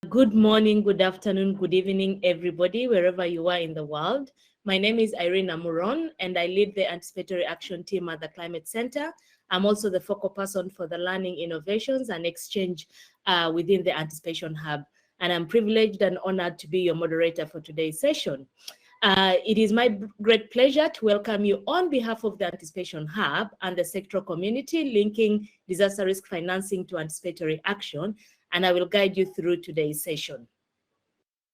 Good morning, good afternoon, good evening, everybody, wherever you are in the world. My name is Irene Amuron, and I lead the Anticipatory Action team at the Climate Center. I'm also the focal person for the Learning, Innovations, and Exchange within the Anticipation Hub. And I'm privileged and honored to be your moderator for today's session. It is my great pleasure to welcome you on behalf of the Anticipation Hub and the sectoral community linking disaster risk financing to anticipatory action, and I will guide you through today's session,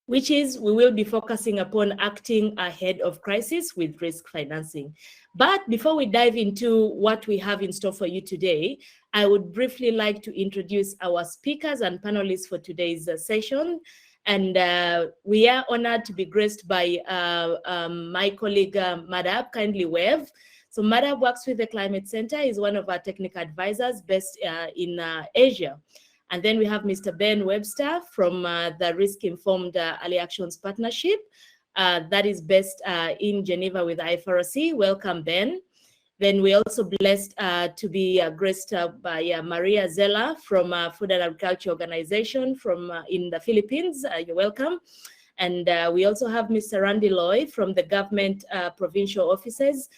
which is we will be focusing upon acting ahead of crisis with risk financing. But before we dive into what we have in store for you today, I would briefly like to introduce our speakers and panelists for today's session. And we are honored to be graced by my colleague, Madhab. Kindly wave. So Madhab works with the Climate Center, is one of our technical advisors based in Asia. And then we have Mr. Ben Webster from the Risk Informed Early Actions Partnership that is based in Geneva with IFRC. Welcome, Ben. Then we're also blessed to be graced by Maria Zella from Food and Agriculture Organization from in the Philippines. You're welcome. And we also have Mr. Randy Loy from the government provincial offices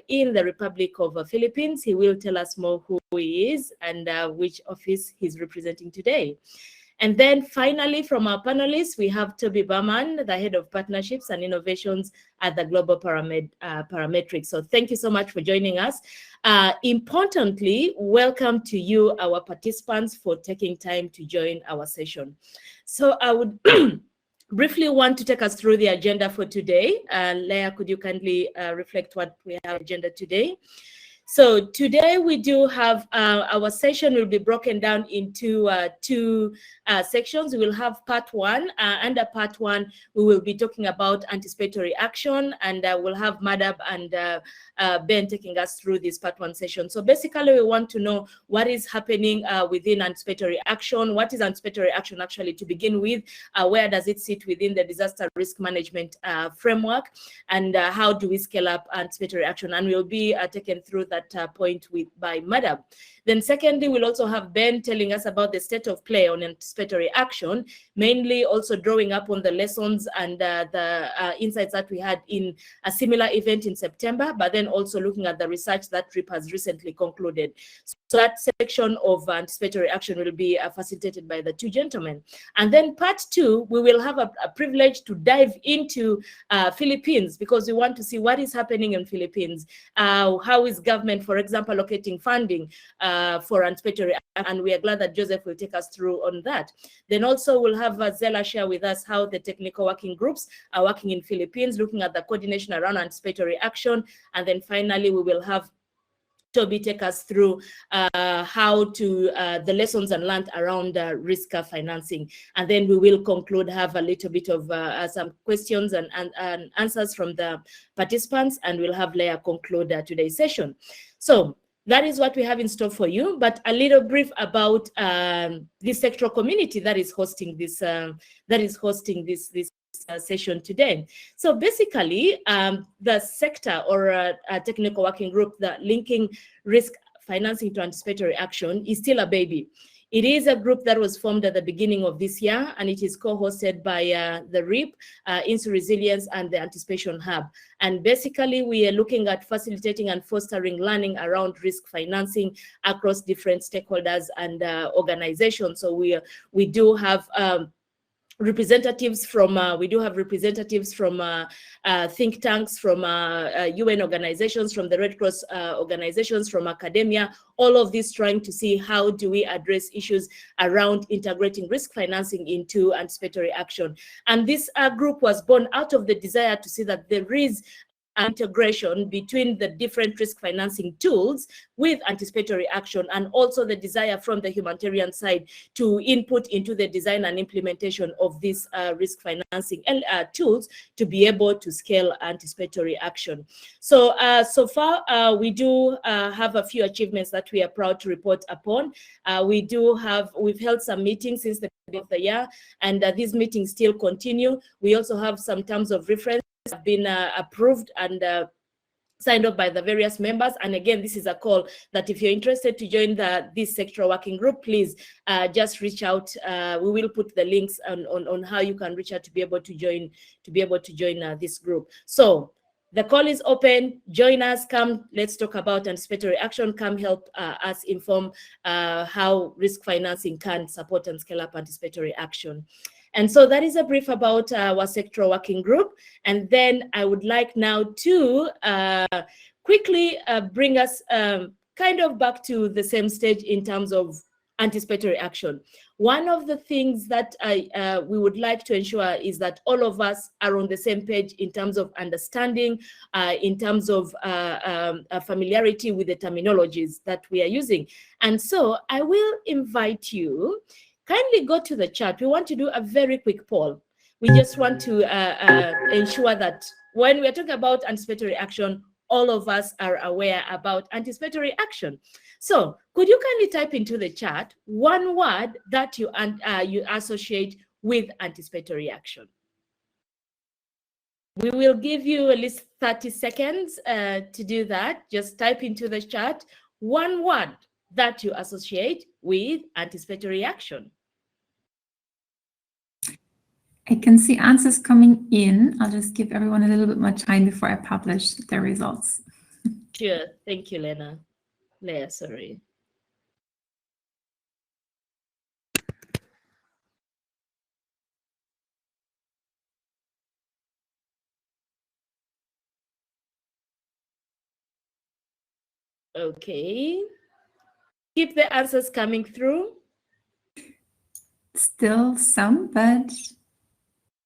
in the Republic of the Philippines. He will tell us more who he is and which office he's representing today. And then finally, from our panelists, we have Toby Behrmann, the head of partnerships and innovations at the Global Parametrics. So thank you so much for joining us. Importantly, welcome to you, our participants, for taking time to join our session. So I would briefly want to take us through the agenda for today. Leah, could you kindly reflect what we have agenda today? So today we do have our session will be broken down into two sections. We will have part one. Under part one, we will be talking about anticipatory action, and we'll have Madhab and Ben taking us through this part one session. So basically, we want to know what is happening within anticipatory action. What is anticipatory action actually to begin with? Where does it sit within the disaster risk management framework? And how do we scale up anticipatory action? And we'll be taken through that point by Madhab. Then secondly, we'll also have Ben telling us about the state of play on anticipatory action, mainly also drawing up on the lessons and the insights that we had in a similar event in September, but then also looking at the research that RIP has recently concluded. So that section of anticipatory action will be facilitated by the two gentlemen. And then part two, we will have a privilege to dive into Philippines, because we want to see what is happening in Philippines. How is government, for example, allocating funding for anticipatory, and we are glad that Joseph will take us through on that. Then also we'll have Zella share with us how the technical working groups are working in Philippines, looking at the coordination around anticipatory action. And then finally, we will have Toby take us through how to the lessons and learned around risk financing. And then we will conclude, have a little bit of some questions and answers from the participants, and we'll have Leah conclude today's session. So that is what we have in store for you, but a little brief about this sectoral community that is hosting this session today. So basically, the sector or technical working group that linking risk financing to anticipatory action is still a baby. It is a group that was formed at the beginning of this year, and it is co-hosted by the RIP, INSU Resilience, and the Anticipation Hub. And basically, we are looking at facilitating and fostering learning around risk financing across different stakeholders and organizations. So we do have representatives from think tanks, from UN organizations, from the Red Cross organizations, from academia, all of this trying to see how do we address issues around integrating risk financing into anticipatory action. And this group was born out of the desire to see that there is integration between the different risk financing tools with anticipatory action, and also the desire from the humanitarian side to input into the design and implementation of these risk financing tools to be able to scale anticipatory action. So so far we do have a few achievements that we are proud to report upon. We've held some meetings since the beginning of the year, and these meetings still continue. We also have some terms of reference have been approved and signed off by the various members. And again, this is a call that if you're interested to join this sectoral working group, please just reach out. We will put the links on how you can reach out to be able to join this group. So the call is open. Join us. Come, let's talk about anticipatory action. Come help us inform how risk financing can support and scale up anticipatory action. And so that is a brief about our sectoral working group. And then I would like now to quickly bring us kind of back to the same stage in terms of anticipatory action. One of the things that we would like to ensure is that all of us are on the same page in terms of understanding, in terms of familiarity with the terminologies that we are using. And so I will invite you, kindly go to the chat. We want to do a very quick poll. We just want to ensure that when we're talking about anticipatory action, all of us are aware about anticipatory action. So could you kindly type into the chat one word that you associate with anticipatory action? We will give you at least 30 seconds to do that. Just type into the chat one word that you associate with anticipatory action. I can see answers coming in. I'll just give everyone a little bit more time before I publish the results. Sure. Thank you, Leah, sorry. Okay. Keep the answers coming through. Still some, but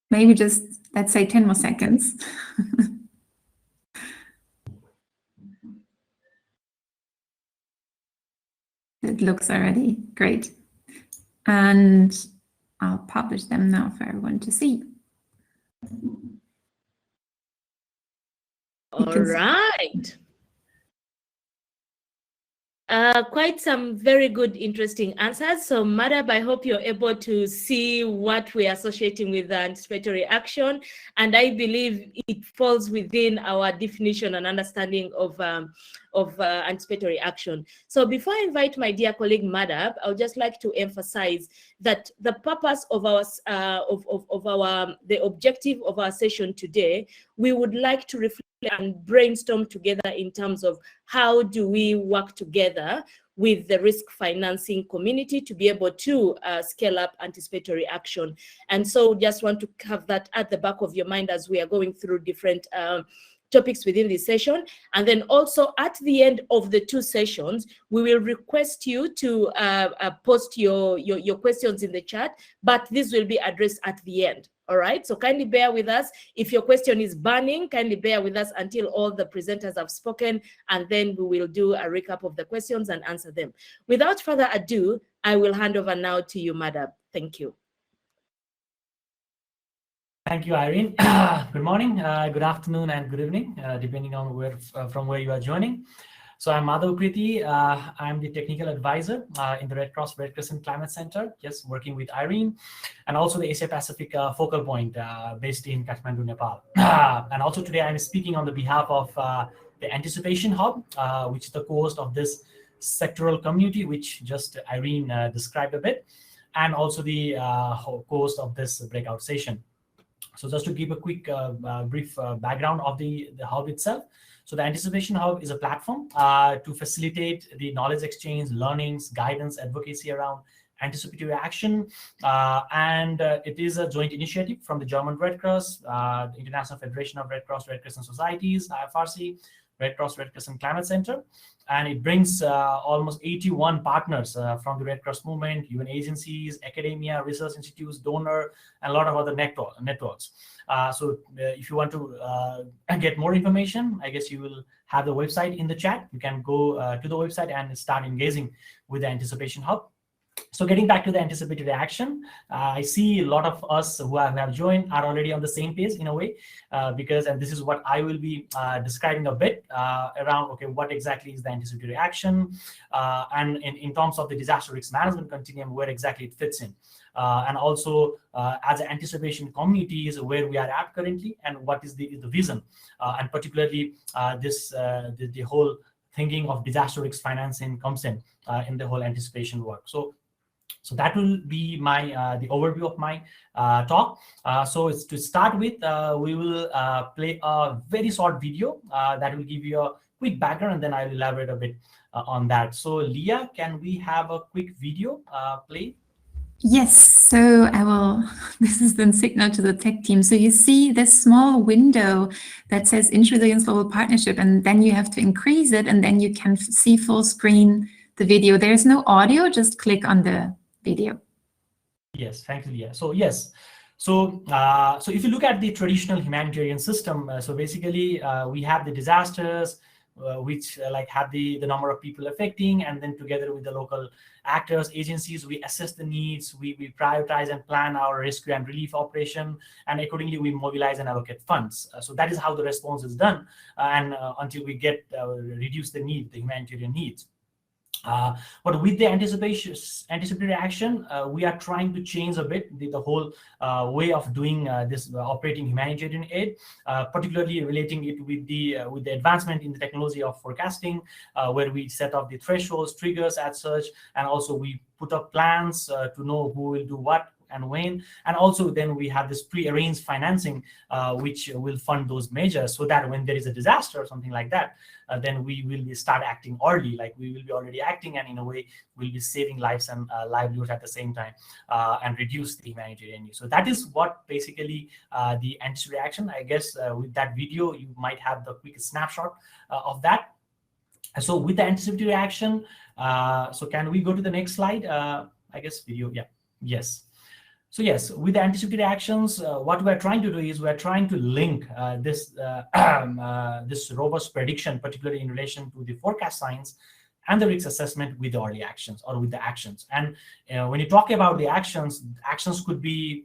maybe just, let's say 10 more seconds. It looks already great. And I'll publish them now for everyone to see. All right. Quite some very good, interesting answers. So, Madhab, I hope you're able to see what we're associating with anticipatory action. And I believe it falls within our definition and understanding of anticipatory action. So before I invite my dear colleague Madhab, I would just like to emphasize that the purpose of our the objective of our session today, we would like to reflect and brainstorm together in terms of how do we work together with the risk financing community to be able to scale up anticipatory action. And so just want to have that at the back of your mind as we are going through different topics within this session. And then also at the end of the two sessions, we will request you to post your questions in the chat, but this will be addressed at the end. All right, so kindly bear with us. If your question is burning, kindly bear with us until all the presenters have spoken, and then we will do a recap of the questions and answer them. Without further ado, I will hand over now to you, Madhab. Thank you. Thank you, Irene. Good morning, good afternoon, and good evening, depending on from where you are joining. So I'm Madhab Uprety. I'm the technical advisor in the Red Cross Red Crescent Climate Center, yes, working with Irene, and also the Asia Pacific focal point based in Kathmandu, Nepal. And also today I'm speaking on the behalf of the Anticipation Hub, which is the co-host of this sectoral community, which just Irene described a bit, and also the co-host of this breakout session. So just to give a quick brief background of the hub itself. So the Anticipation Hub is a platform to facilitate the knowledge exchange, learnings, guidance, advocacy around anticipatory action. And it is a joint initiative from the German Red Cross, the International Federation of Red Cross Red Crescent Societies, IFRC, Red Cross Red Crescent Climate Center. And it brings almost 81 partners from the Red Cross movement, UN agencies, academia, research institutes, donor, and a lot of other networks. So if you want to get more information, I guess you will have the website in the chat. You can go to the website and start engaging with the Anticipation Hub. So getting back to the anticipatory action, I see a lot of us who have joined are already on the same page in a way, because, and this is what I will be describing a bit around, okay, what exactly is the anticipatory action, and in terms of the disaster risk management continuum, where exactly it fits in. And also as an anticipation community is where we are at currently, and what is the vision, and particularly the whole thinking of disaster risk financing comes in the whole anticipation work. So that will be my the overview of my talk. So it's to start with, we will play a very short video that will give you a quick background, and then I'll elaborate a bit on that. So Leah, can we have a quick video play? Yes, so I will, this is the signal to the tech team. So you see this small window that says Resilience Global Partnership, and then you have to increase it, and then you can see full screen the video. There's no audio, just click on the video. Yes, thank you, Leah. So yes, so if you look at the traditional humanitarian system, so basically we have the disasters, which like have the number of people affecting, and then together with the local actors, agencies, we assess the needs, we prioritize and plan our rescue and relief operation, and accordingly we mobilize and allocate funds. So that is how the response is done, and until we get reduce the humanitarian needs. But with the anticipatory action, we are trying to change a bit the whole way of doing this operating humanitarian aid, particularly relating it with the advancement in the technology of forecasting, where we set up the thresholds, triggers as such, and also we put up plans to know who will do what and when, and also then we have this pre-arranged financing which will fund those measures, so that when there is a disaster or something like that, then we will start acting early, like we will be already acting, and in a way we'll be saving lives and livelihoods at the same time, and reduce the humanitarian needs. So that is what basically the anticipatory action. I guess with that video you might have the quick snapshot of that. So with the anticipatory action, so can we go to the next slide? I guess video, yeah, yes. So yes, with the anticipatory actions, what we're trying to do is we're trying to link this robust prediction, particularly in relation to the forecast science and the risk assessment, with the early actions or with the actions. And when you talk about the actions could be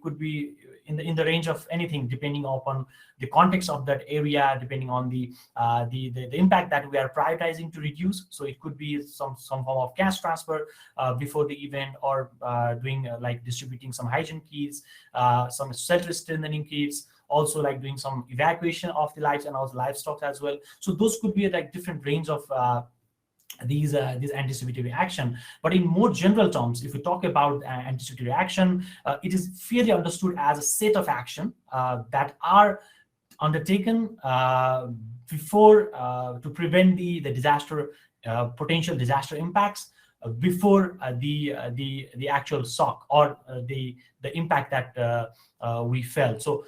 in the range of anything, depending upon the context of that area, depending on the impact that we are prioritizing to reduce. So it could be some form of cash transfer before the event, or doing like distributing some hygiene kits, some shelter strengthening kits, also like doing some evacuation of the lives and also livestock as well. So those could be like different range of these anticipatory action. But in more general terms, if we talk about anticipatory action, it is fairly understood as a set of action that are undertaken before to prevent the disaster, potential disaster impacts before the actual shock or the impact that we felt. So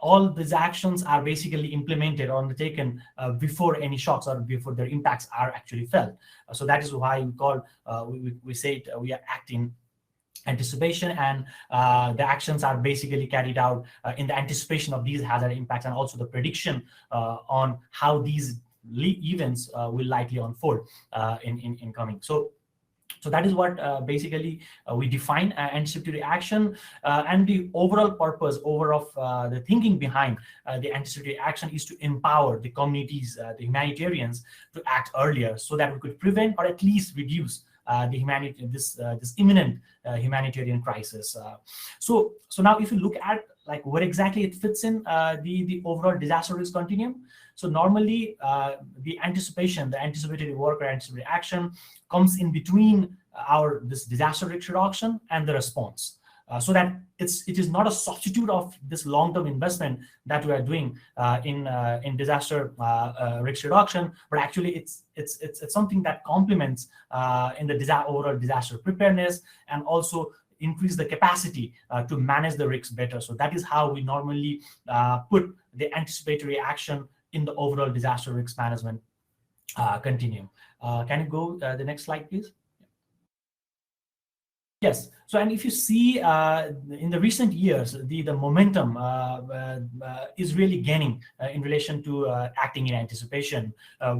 all these actions are basically implemented or undertaken before any shocks or before their impacts are actually felt. So that is why we call we say it, we are acting anticipation, and the actions are basically carried out in the anticipation of these hazard impacts, and also the prediction on how these events will likely unfold in coming. So that is what basically we define anticipatory action, and the overall purpose of the thinking behind the anticipatory action is to empower the communities, the humanitarians, to act earlier, so that we could prevent or at least reduce this imminent humanitarian crisis. So now if you look at like where exactly it fits in the overall disaster risk continuum. So normally the anticipatory work or anticipatory action comes in between this disaster risk reduction and the response. So that it is not a substitute of this long-term investment that we are doing in disaster risk reduction, but actually it's something that complements in the overall disaster preparedness, and also increase the capacity to manage the risks better. So that is how we normally put the anticipatory action in the overall disaster risk management continuum. Can you go the next slide, please? Yes. So, and if you see in the recent years, the momentum is really gaining in relation to acting in anticipation,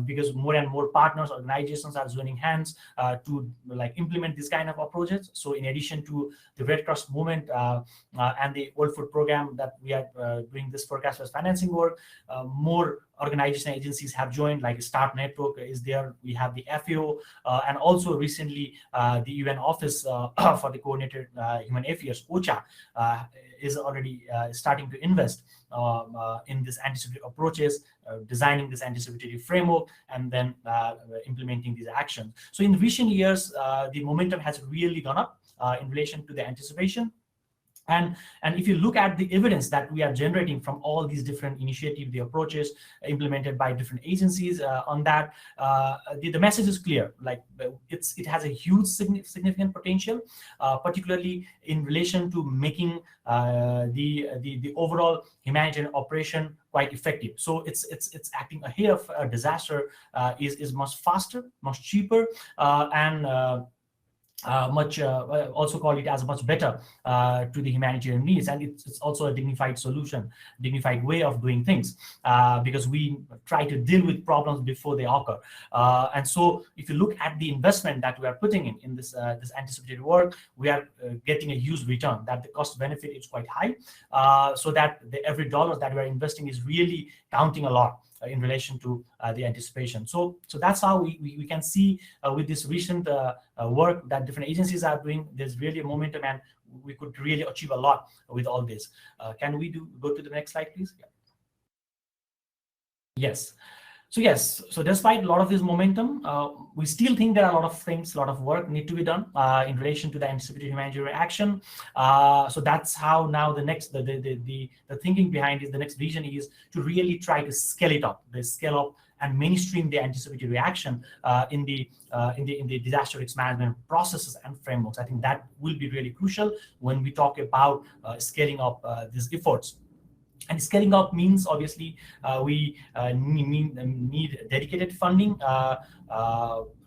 because more and more partners, organizations are joining hands to like implement this kind of approaches. So in addition to the Red Cross movement and the World Food Program that we are doing this forecast-based financing work, more organizations and agencies have joined, like START Network is there. We have the FAO, and also recently the UN Office for the Coordinated Human Affairs, OCHA, is already starting to invest in this anticipatory approaches, designing this anticipatory framework, and then implementing these actions. So in recent years, the momentum has really gone up in relation to the anticipation. And if you look at the evidence that we are generating from all these different initiatives, the approaches implemented by different agencies on that, the message is clear. Like it has a huge significant potential, particularly in relation to making the overall humanitarian operation quite effective. So it's acting ahead of a disaster, is much faster, much cheaper, and also call it as much better to the humanitarian needs, and it's also a dignified solution, dignified way of doing things, because we try to deal with problems before they occur. And so if you look at the investment that we are putting in this this anticipated work, we are getting a huge return, that the cost benefit is quite high, so that every dollar that we are investing is really counting a lot in relation to the anticipation. So that's how we can see with this recent work that different agencies are doing, there's really a momentum, and we could really achieve a lot with all this. Can we go to the next slide, please? Yeah. Yes. So despite a lot of this momentum, we still think there are a lot of things, a lot of work need to be done in relation to the anticipatory humanitarian action. So that's how now the next, the thinking behind is, the next vision is to really try to scale it up, and mainstream the anticipatory action in the disaster risk management processes and frameworks. I think that will be really crucial when we talk about scaling up these efforts. And scaling up means obviously we need dedicated funding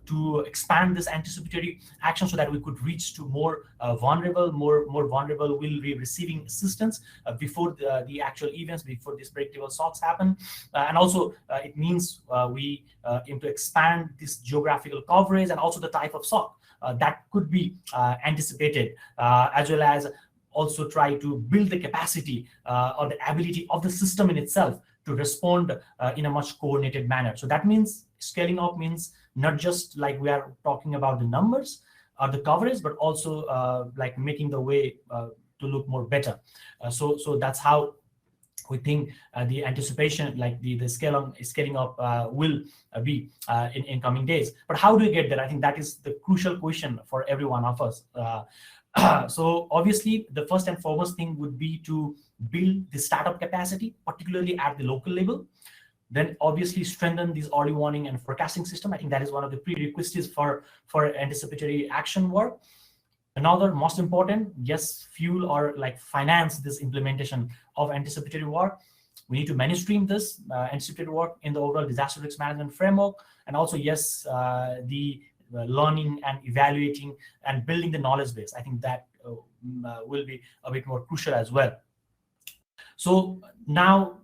to expand this anticipatory action, so that we could reach to more vulnerable will be receiving assistance before the actual events, before these predictable shocks happen. And also it means we aim to expand this geographical coverage and also the type of shock that could be anticipated, as well as also try to build the capacity or the ability of the system in itself to respond in a much coordinated manner. So that means scaling up means not just like we are talking about the numbers or the coverage, but also like making the way to look more better. So that's how we think the anticipation, like the scaling up will be in coming days. But how do we get there? I think that is the crucial question for every one of us. So obviously, the first and foremost thing would be to build the startup capacity, particularly at the local level. Then obviously strengthen this early warning and forecasting system. I think that is one of the prerequisites for anticipatory action work. Another most important, yes, fuel or like finance this implementation of anticipatory work. We need to mainstream this anticipatory work in the overall disaster risk management framework. And also, yes, the learning and evaluating and building the knowledge base. I think that will be a bit more crucial as well. So now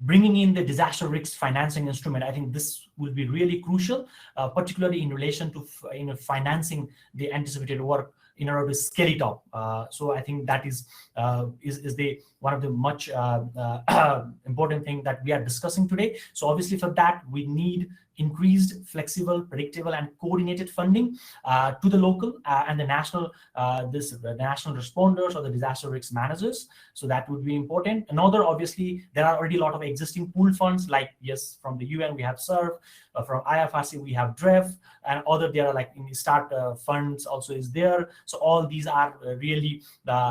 bringing in the disaster risk financing instrument, I think this will be really crucial, particularly in relation to financing the anticipated work in order to scale it up. So I think that is the one of the much important thing that we are discussing today. So obviously for that we need increased, flexible, predictable, and coordinated funding to the local and the national national responders or the disaster risk managers. So that would be important. Another, obviously, there are already a lot of existing pool funds, like yes, from the UN we have SERV, from IFRC we have DREF, and other there are like in the START funds also is there. So all these are really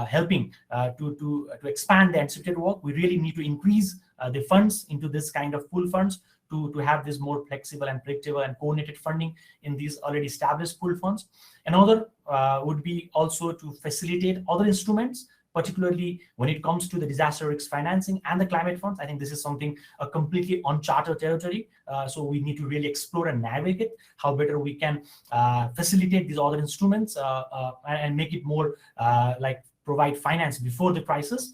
helping to expand the anticipated work. We really need to increase the funds into this kind of pool funds to have this more flexible and predictable and coordinated funding in these already established pool funds. Another would be also to facilitate other instruments, particularly when it comes to the disaster risk financing and the climate funds. I think this is something a completely uncharted territory. So we need to really explore and navigate how better we can facilitate these other instruments and make it more like provide finance before the crisis.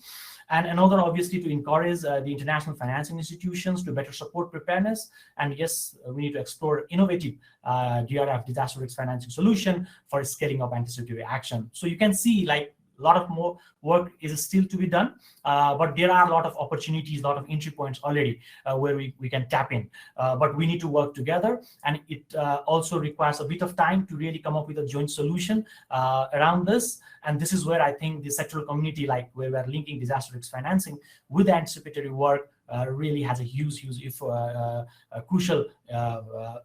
And another, obviously, to encourage the international financing institutions to better support preparedness. And yes, we need to explore innovative DRF, disaster risk financing solution for scaling up anticipatory action. So you can see like a lot of more work is still to be done, but there are a lot of opportunities, a lot of entry points already where we can tap in. But we need to work together, and it also requires a bit of time to really come up with a joint solution around this. And this is where I think the sectoral community, like where we are linking disaster risk financing with anticipatory work, really has a huge, crucial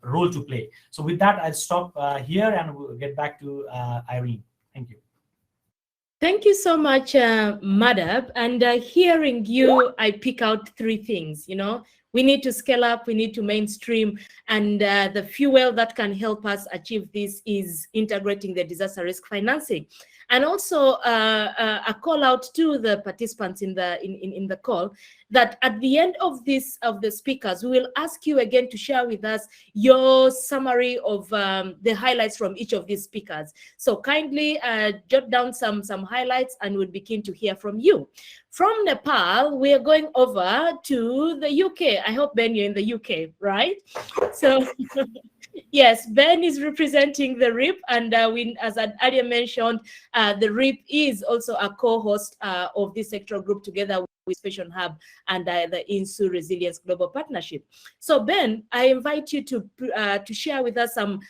role to play. So with that, I'll stop here and we'll get back to Irene. Thank you. Thank you so much, Madhab. And hearing you, I pick out three things. You know, we need to scale up, we need to mainstream, and the fuel that can help us achieve this is integrating the disaster risk financing. And also a call out to the participants in the call that at the end of the speakers, we will ask you again to share with us your summary of the highlights from each of these speakers. So kindly jot down some highlights, and we'll be keen to hear from you. From Nepal, we are going over to the UK. I hope, Ben, you're in the UK, right? So yes, Ben is representing the RIP, and as I earlier mentioned, the RIP is also a co-host of this sectoral group together with Special Hub and the INSU Resilience Global Partnership. So Ben, I invite you to share with us some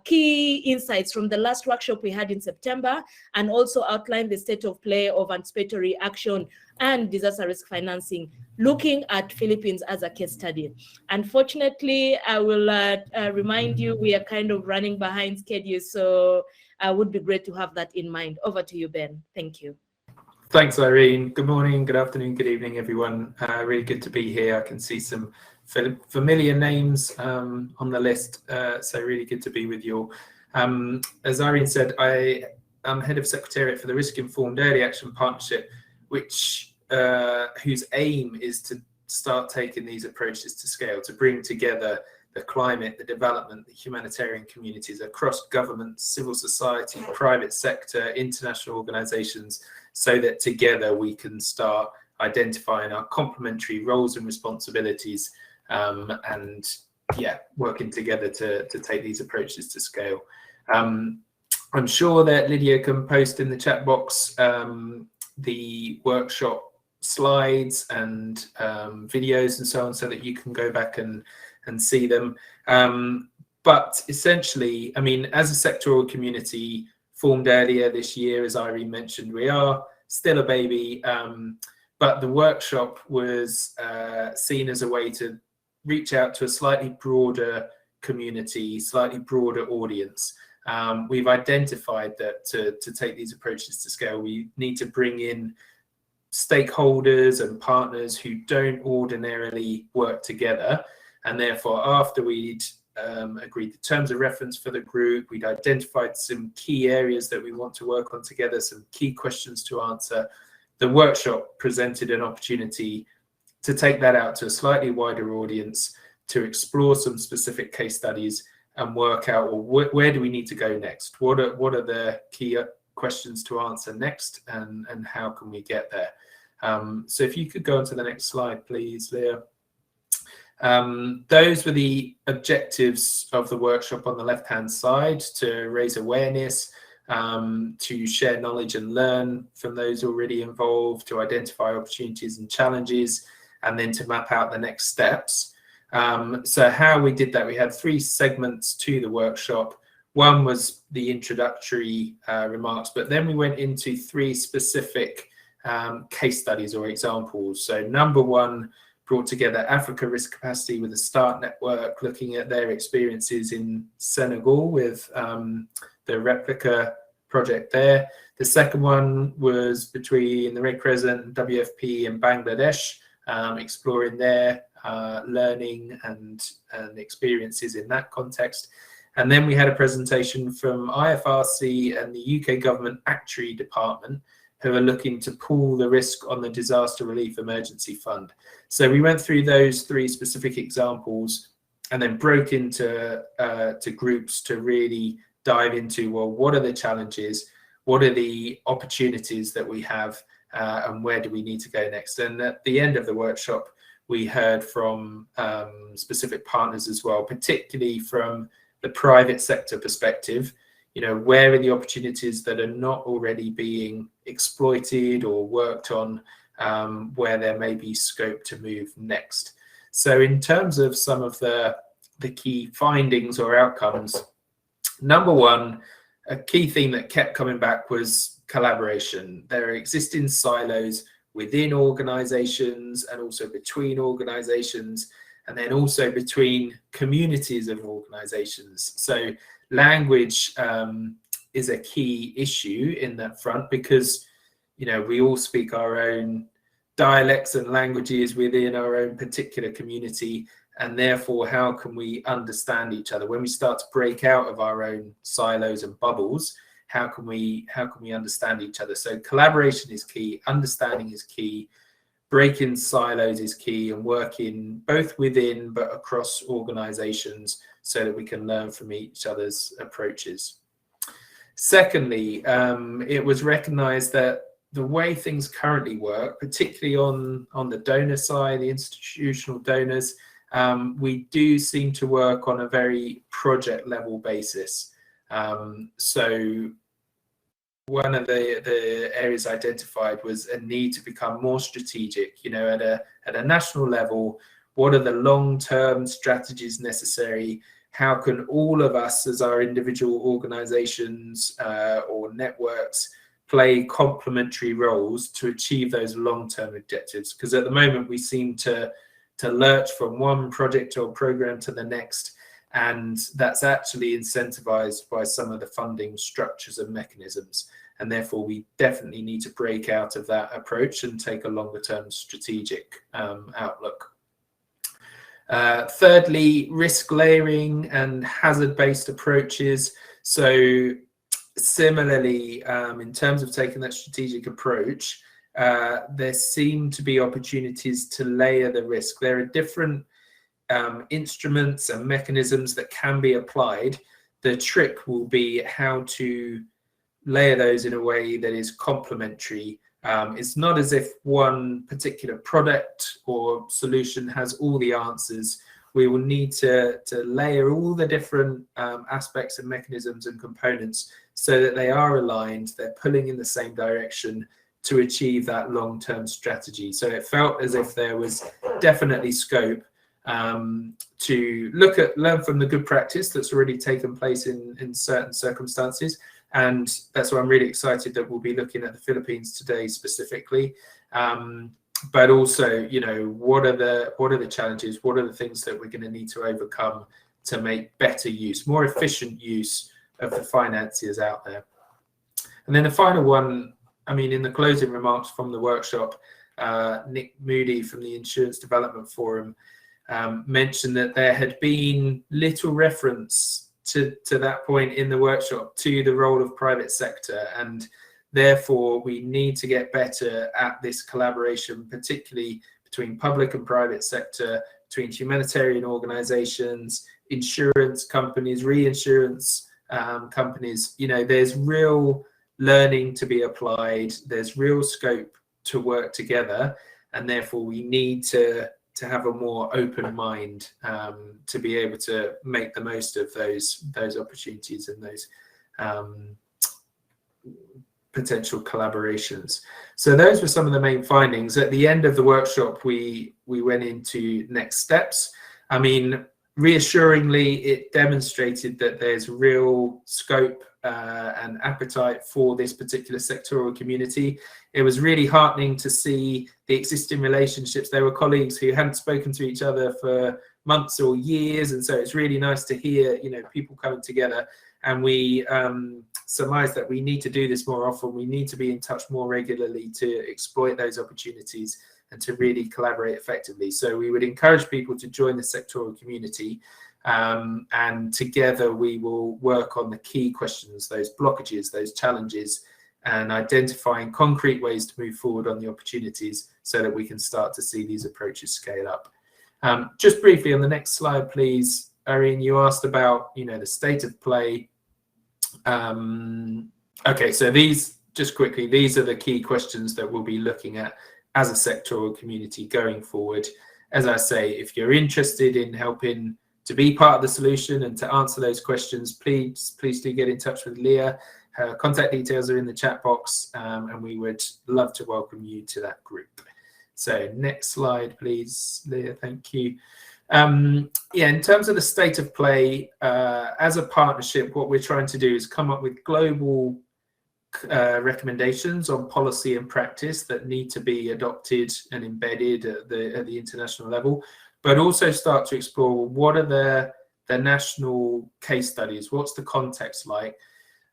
key insights from the last workshop we had in September, and also outline the state of play of anticipatory action and disaster risk financing, looking at Philippines as a case study. Unfortunately, I will remind you, we are kind of running behind schedule, so it would be great to have that in mind. Over to you, Ben. Thank you. Thanks, Irene. Good morning, good afternoon, good evening, everyone. Really good to be here. I can see some familiar names on the list, so really good to be with you all. As Irene said, I am head of Secretariat for the Risk-Informed Early Action Partnership, whose aim is to start taking these approaches to scale, to bring together the climate, the development, the humanitarian communities across government, civil society, private sector, international organizations, so that together we can start identifying our complementary roles and responsibilities, and working together to take these approaches to scale. I'm sure that Lydia can post in the chat box the workshop slides and videos and so on, so that you can go back and see them. But essentially, I mean, as a sectoral community formed earlier this year, as Irene mentioned, we are still a baby, but the workshop was seen as a way to reach out to a slightly broader community, slightly broader audience. We've identified that to take these approaches to scale, we need to bring in stakeholders and partners who don't ordinarily work together. And therefore, after we'd agreed the terms of reference for the group, we'd identified some key areas that we want to work on together, some key questions to answer. The workshop presented an opportunity to take that out to a slightly wider audience, to explore some specific case studies and work out, well, where do we need to go next? What are the key questions to answer next, and how can we get there? So if you could go on to the next slide, please, Leah. Those were the objectives of the workshop on the left-hand side: to raise awareness, to share knowledge and learn from those already involved, to identify opportunities and challenges, and then to map out the next steps. So how we did that, we had 3 segments to the workshop. One was the introductory remarks, but then we went into 3 specific case studies or examples. So number 1 brought together Africa Risk Capacity with a START network, looking at their experiences in Senegal with the replica project there. The second one was between the Red Crescent and WFP in Bangladesh, exploring their learning and experiences in that context. And then we had a presentation from IFRC and the UK Government Actuary Department, who are looking to pool the risk on the Disaster Relief Emergency Fund. So we went through those 3 specific examples and then broke into to groups to really dive into, well, what are the challenges? What are the opportunities that we have? And where do we need to go next? And at the end of the workshop, we heard from specific partners as well, particularly from the private sector perspective. You know, where are the opportunities that are not already being exploited or worked on, where there may be scope to move next? So in terms of some of the key findings or outcomes, number one, a key theme that kept coming back was collaboration. There are existing silos within organizations and also between organizations, and then also between communities of organizations. So language is a key issue in that front, because, you know, we all speak our own dialects and languages within our own particular community, and therefore how can we understand each other when we start to break out of our own silos and bubbles? How can we understand each other? So collaboration is key, understanding is key, breaking silos is key, and working both within but across organizations so that we can learn from each other's approaches. Secondly, it was recognized that the way things currently work, particularly on the donor side, the institutional donors, we do seem to work on a very project level basis. So one of the areas identified was a need to become more strategic, you know, at a national level. What are the long-term strategies necessary? How can all of us as our individual organizations or networks play complementary roles to achieve those long-term objectives? Because at the moment we seem to lurch from one project or program to the next, and that's actually incentivized by some of the funding structures and mechanisms, and therefore we definitely need to break out of that approach and take a longer term strategic outlook. Thirdly, risk layering and hazard-based approaches. So similarly, in terms of taking that strategic approach, there seem to be opportunities to layer the risk. There are different instruments and mechanisms that can be applied. The trick will be how to layer those in a way that is complementary. It's not as if one particular product or solution has all the answers. We will need to layer all the different aspects and mechanisms and components so that they are aligned, they're pulling in the same direction to achieve that long-term strategy. So it felt as if there was definitely scope to learn from the good practice that's already taken place in certain circumstances. And that's why I'm really excited that we'll be looking at the Philippines today specifically. But also, you know, what are the challenges? What are the things that we're going to need to overcome to make better use, more efficient use of the financiers out there? And then the final one, I mean, in the closing remarks from the workshop, Nick Moody from the Insurance Development Forum mentioned that there had been little reference to that point in the workshop to the role of private sector, and therefore we need to get better at this collaboration, particularly between public and private sector, between humanitarian organizations, insurance companies, reinsurance companies. You know, there's real learning to be applied, there's real scope to work together, and therefore we need to have a more open mind to be able to make the most of those opportunities and those potential collaborations. So those were some of the main findings. At the end of the workshop, we went into next steps. I mean, reassuringly, it demonstrated that there's real scope and appetite for this particular sectoral community. It was really heartening to see the existing relationships. There were colleagues who hadn't spoken to each other for months or years, and so it's really nice to hear, you know, people coming together. And we surmised that we need to do this more often. We need to be in touch more regularly to exploit those opportunities and to really collaborate effectively. So we would encourage people to join the sectoral community, and together we will work on the key questions, those blockages, those challenges, and identifying concrete ways to move forward on the opportunities so that we can start to see these approaches scale up. Just briefly on the next slide, please, Irene, you asked about, the state of play. Okay, so just quickly, these are the key questions that we'll be looking at as a sectoral community going forward. As I say, if you're interested in helping to be part of the solution and to answer those questions, please do get in touch with Leah. Her contact details are in the chat box, and we would love to welcome you to that group. So next slide, please, Leah, thank you. Yeah, in terms of the state of play, as a partnership, what we're trying to do is come up with global recommendations on policy and practice that need to be adopted and embedded at the international level, but also start to explore what are the national case studies, what's the context like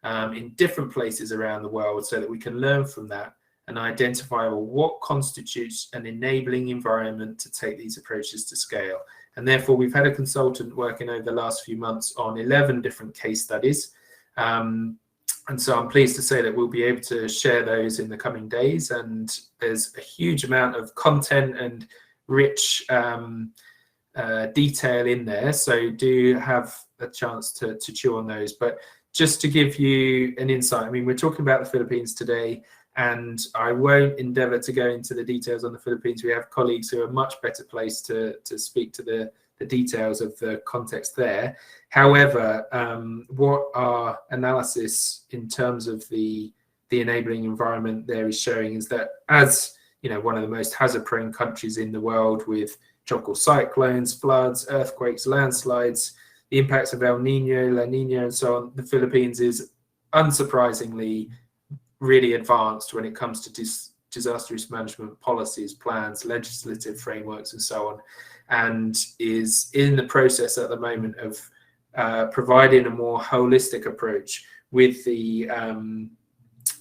in different places around the world, so that we can learn from that and identify, well, what constitutes an enabling environment to take these approaches to scale. And therefore, we've had a consultant working over the last few months on 11 different case studies. And so I'm pleased to say that we'll be able to share those in the coming days. And there's a huge amount of content and rich detail in there. So do have a chance to chew on those. But just to give you an insight, I mean, we're talking about the Philippines today, and I won't endeavor to go into the details on the Philippines. We have colleagues who are much better placed to speak to the details of the context there. However, what our analysis in terms of the enabling environment there is showing is that, as one of the most hazard-prone countries in the world, with tropical cyclones, floods, earthquakes, landslides, the impacts of El Nino, La Nina, and so on, the Philippines is unsurprisingly really advanced when it comes to disaster risk management policies, plans, legislative frameworks, and so on, and is in the process at the moment of providing a more holistic approach with the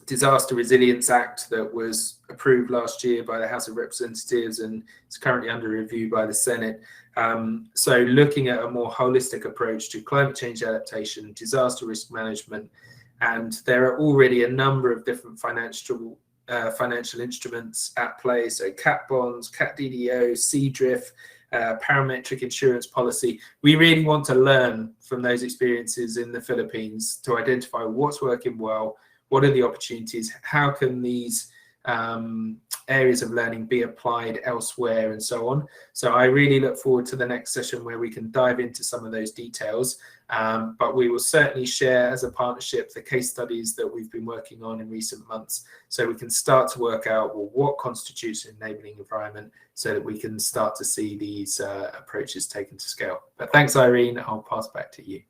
Disaster Resilience Act that was approved last year by the House of Representatives and is currently under review by the Senate. So looking at a more holistic approach to climate change adaptation, disaster risk management, and there are already a number of different financial instruments at play. So cat bonds, cat DDO, CDRIF, parametric insurance policy. We really want to learn from those experiences in the Philippines to identify what's working well, what are the opportunities, how can these areas of learning be applied elsewhere, and so on. So I really look forward to the next session where we can dive into some of those details. But we will certainly share as a partnership the case studies that we've been working on in recent months, so we can start to work out, well, what constitutes an enabling environment, so that we can start to see these approaches taken to scale. But thanks, Irene. I'll pass back to you.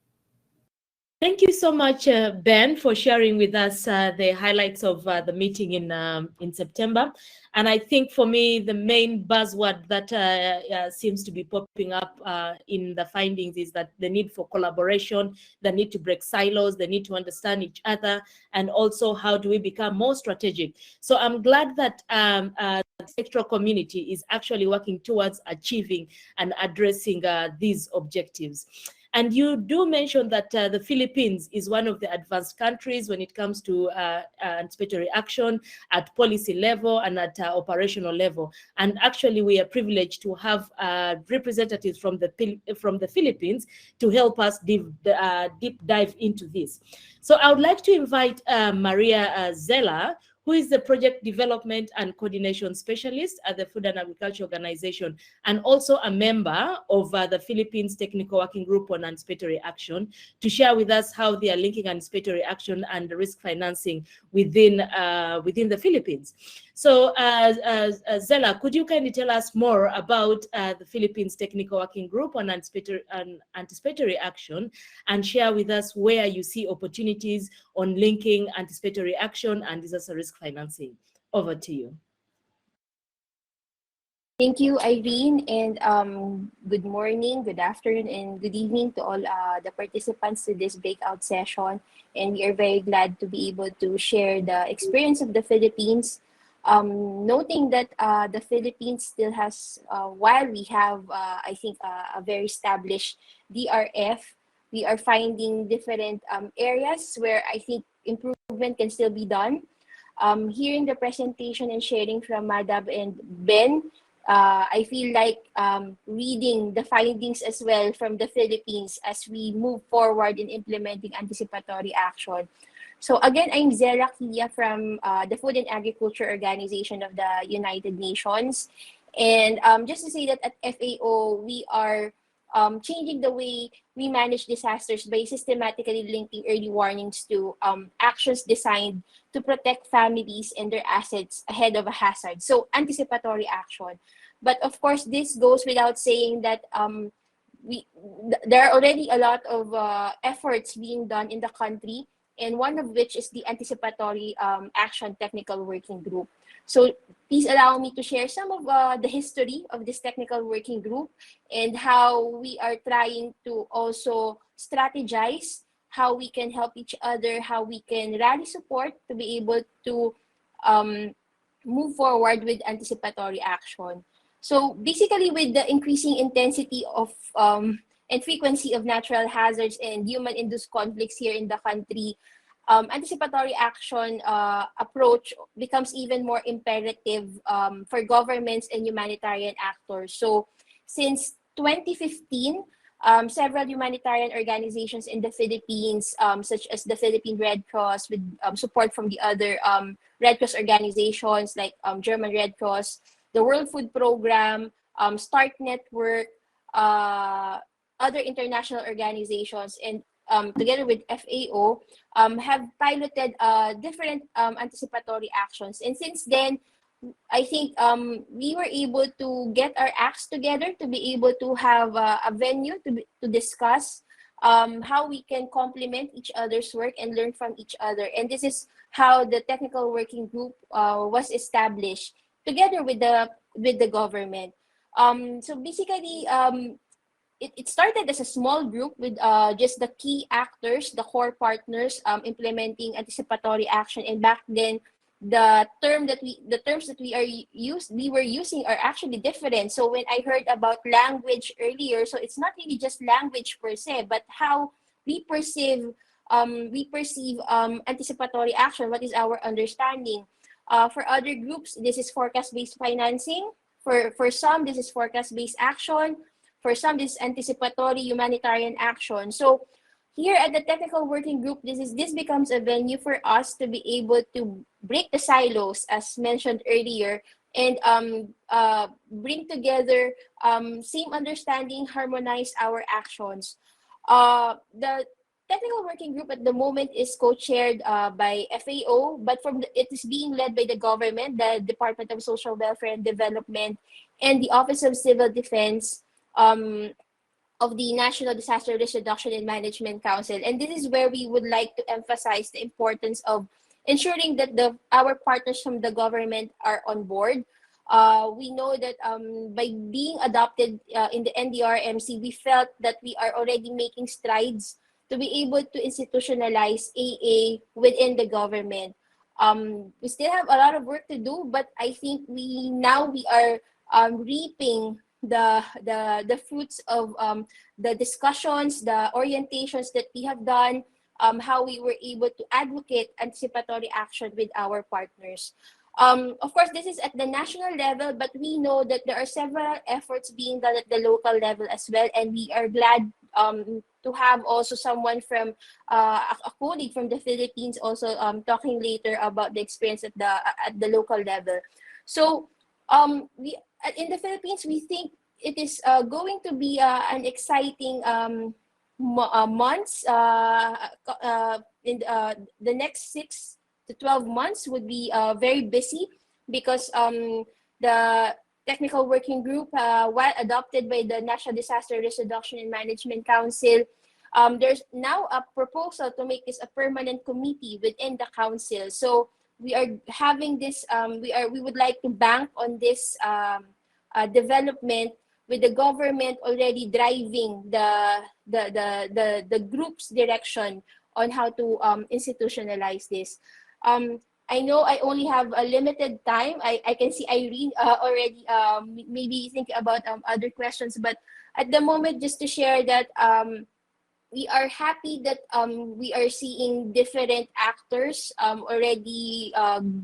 Thank you so much, Ben, for sharing with us the highlights of the meeting in September. And I think for me, the main buzzword that seems to be popping up in the findings is that the need for collaboration, the need to break silos, the need to understand each other, and also how do we become more strategic. So I'm glad that the sectoral community is actually working towards achieving and addressing these objectives. And you do mention that the Philippines is one of the advanced countries when it comes to anticipatory action at policy level and at operational level. And actually, we are privileged to have representatives from the Philippines to help us deep dive into this. So I would like to invite Maria Zella, who is the Project Development and Coordination Specialist at the Food and Agriculture Organization, and also a member of the Philippines Technical Working Group on Anticipatory Action, to share with us how they are linking anticipatory action and risk financing within the Philippines. So Zella, could you kindly tell us more about the Philippines Technical Working Group on Anticipatory Action, and share with us where you see opportunities on linking anticipatory action and disaster risk financing? Over to you. Thank you, Irene, and good morning, good afternoon, and good evening to all the participants to this breakout session. And we are very glad to be able to share the experience of the Philippines, noting that the Philippines still has, while we have, I think, a very established DRF, we are finding different areas where I think improvement can still be done. Hearing the presentation and sharing from Madhab and Ben, I feel like reading the findings as well from the Philippines as we move forward in implementing anticipatory action. So again, I'm Zera Quilla from the Food and Agriculture Organization of the United Nations. And just to say that at FAO, we are changing the way we manage disasters by systematically linking early warnings to actions designed to protect families and their assets ahead of a hazard. So anticipatory action. But of course, this goes without saying that there are already a lot of efforts being done in the country, and one of which is the Anticipatory Action Technical Working Group. So please allow me to share some of the history of this technical working group and how we are trying to also strategize how we can help each other, how we can rally support to be able to move forward with anticipatory action. So basically, with the increasing intensity of and frequency of natural hazards and human-induced conflicts here in the country, anticipatory action approach becomes even more imperative for governments and humanitarian actors. So since 2015, several humanitarian organizations in the Philippines, such as the Philippine Red Cross, with support from the other Red Cross organizations like German Red Cross, the World Food Program, START Network, other international organizations, and together with FAO, have piloted different anticipatory actions. And since then, I think we were able to get our acts together to be able to have a venue to discuss how we can complement each other's work and learn from each other. And this is how the technical working group was established together with the government. So basically, it started as a small group with just the key actors, the core partners implementing anticipatory action. And back then, the terms that we were using are actually different. So when I heard about language earlier, so it's not really just language per se, but how we perceive anticipatory action. What is our understanding? For other groups, this is forecast-based financing. For some, this is forecast-based action. For some, this is anticipatory humanitarian action. So here at the technical working group, this becomes a venue for us to be able to break the silos, as mentioned earlier, and bring together same understanding, harmonize our actions. The technical working group at the moment is co-chaired by FAO, but it is being led by the government, the Department of Social Welfare and Development, and the Office of Civil Defense of the National Disaster Risk Reduction and Management Council. And this is where we would like to emphasize the importance of ensuring that our partners from the government are on board. We know that by being adopted in the NDRMC, we felt that we are already making strides to be able to institutionalize AA within the government. We still have a lot of work to do, but I think we are reaping the fruits of the discussions, the orientations that we have done, how we were able to advocate anticipatory action with our partners. Of course, this is at the national level, but we know that there are several efforts being done at the local level as well, and we are glad to have also someone from a colleague from the Philippines also talking later about the experience at the local level. So in the Philippines, we think it is going to be an exciting months. In the next 6 to 12 months would be very busy because the technical working group, while adopted by the National Disaster Risk Reduction and Management Council, there's now a proposal to make this a permanent committee within the council. So we are having this, we would like to bank on this development with the government already driving the group's direction on how to institutionalize this. I know I only have a limited time. I can see Irene already maybe think about other questions, but at the moment, just to share that we are happy that we are seeing different actors already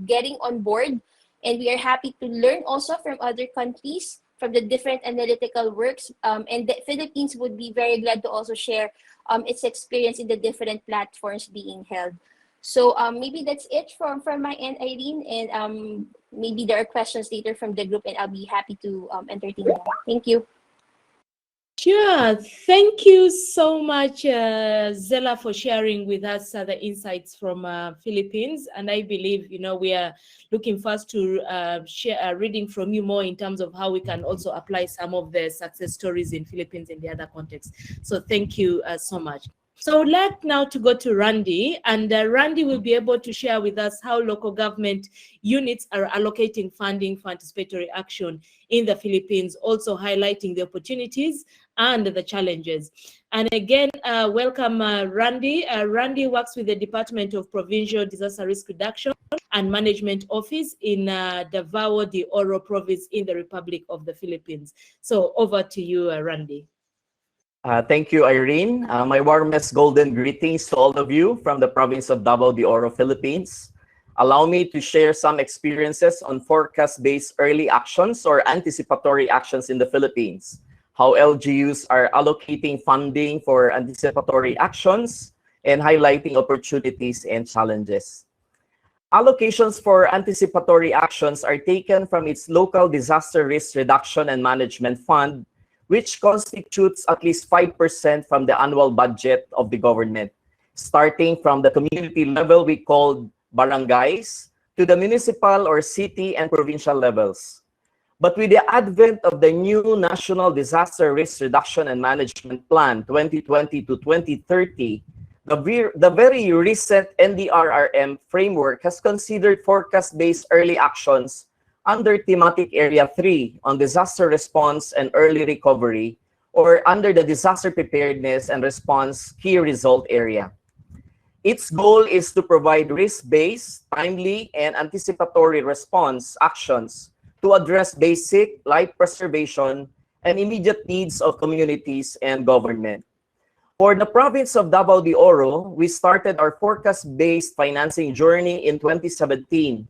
getting on board, and we are happy to learn also from other countries, from the different analytical works, and the Philippines would be very glad to also share its experience in the different platforms being held. So maybe that's it from my end, Irene, and maybe there are questions later from the group, and I'll be happy to entertain them. Thank you. Sure. Thank you so much, Zella, for sharing with us the insights from Philippines. And I believe, we are looking forward to share reading from you more in terms of how we can also apply some of the success stories in Philippines in the other contexts. So thank you so much. So I would like now to go to Randy, and Randy will be able to share with us how local government units are allocating funding for anticipatory action in the Philippines, also highlighting the opportunities and the challenges. And again, welcome Randy. Randy works with the Department of Provincial Disaster Risk Reduction and Management Office in Davao de Oro province in the Republic of the Philippines. So over to you, Randy. Thank you, Irene. My warmest golden greetings to all of you from the province of Davao de Oro, Philippines. Allow me to share some experiences on forecast-based early actions or anticipatory actions in the Philippines, how LGUs are allocating funding for anticipatory actions, and highlighting opportunities and challenges. Allocations for anticipatory actions are taken from its local disaster risk reduction and management fund, which constitutes at least 5% from the annual budget of the government, starting from the community level we call barangays to the municipal or city and provincial levels. But with the advent of the new National Disaster Risk Reduction and Management Plan 2020 to 2030, the very recent PDRRMO framework has considered forecast-based early actions under thematic area 3 on disaster response and early recovery, or under the disaster preparedness and response key result area. Its goal is to provide risk-based, timely, and anticipatory response actions to address basic life preservation and immediate needs of communities and government. For the province of Davao de Oro, we started our forecast-based financing journey in 2017,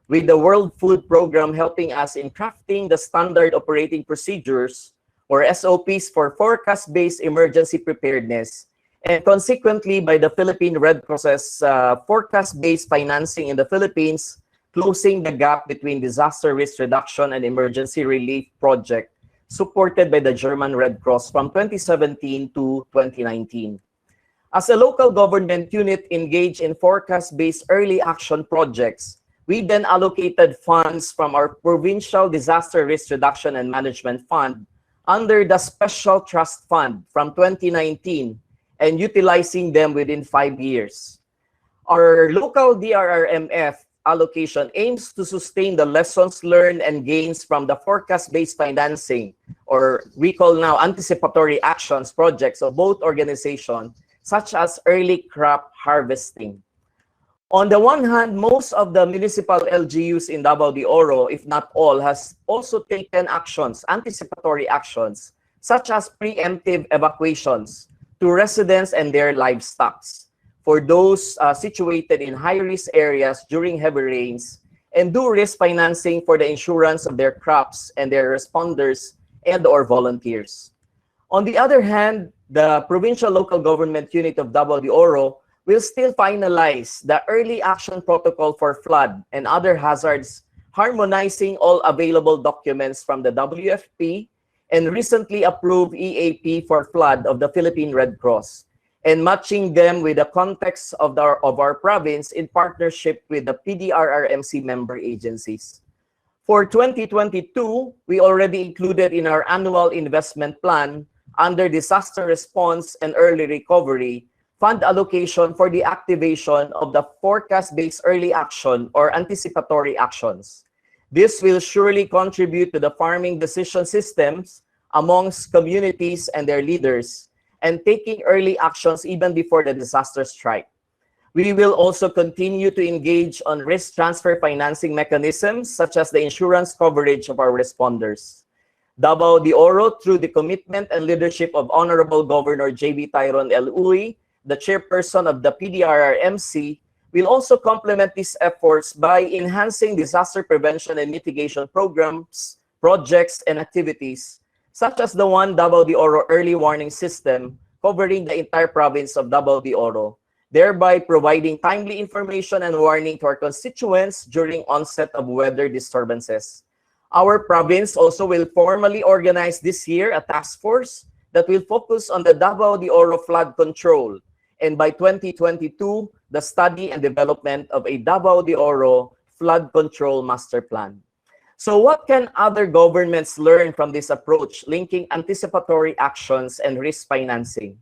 with the World Food Program helping us in crafting the standard operating procedures, or SOPs, for forecast-based emergency preparedness, and consequently by the Philippine Red Cross's forecast-based financing in the Philippines, closing the gap between disaster risk reduction and emergency relief project supported by the German Red Cross from 2017 to 2019. As a local government unit engaged in forecast-based early action projects, we then allocated funds from our Provincial Disaster Risk Reduction and Management Fund under the Special Trust Fund from 2019 and utilizing them within 5 years. Our local DRRMF allocation aims to sustain the lessons learned and gains from the forecast-based financing, or we call now anticipatory actions projects of both organizations, such as early crop harvesting. On the one hand, most of the municipal LGUs in Davao de Oro, if not all, has also taken actions, anticipatory actions, such as preemptive evacuations to residents and their livestock for those situated in high-risk areas during heavy rains, and do risk financing for the insurance of their crops and their responders and/or volunteers. On the other hand, the Provincial Local Government Unit of Davao de Oro will still finalize the early action protocol for flood and other hazards, harmonizing all available documents from the WFP and recently approved EAP for flood of the Philippine Red Cross, and matching them with the context of our province in partnership with the PDRRMC member agencies. For 2022, we already included in our annual investment plan under disaster response and early recovery fund allocation for the activation of the forecast-based early action or anticipatory actions. This will surely contribute to the farming decision systems amongst communities and their leaders, and taking early actions even before the disaster strike. We will also continue to engage on risk transfer financing mechanisms, such as the insurance coverage of our responders. Davao de Oro, through the commitment and leadership of Honorable Governor J.B. Tyron L. Uy, the chairperson of the PDRRMC, will also complement these efforts by enhancing disaster prevention and mitigation programs, projects, and activities, such as the one Davao de Oro Early Warning System, covering the entire province of Davao de Oro, thereby providing timely information and warning to our constituents during onset of weather disturbances. Our province also will formally organize this year a task force that will focus on the Davao de Oro flood control, and by 2022, the study and development of a Davao de Oro flood control master plan. So what can other governments learn from this approach, linking anticipatory actions and risk financing?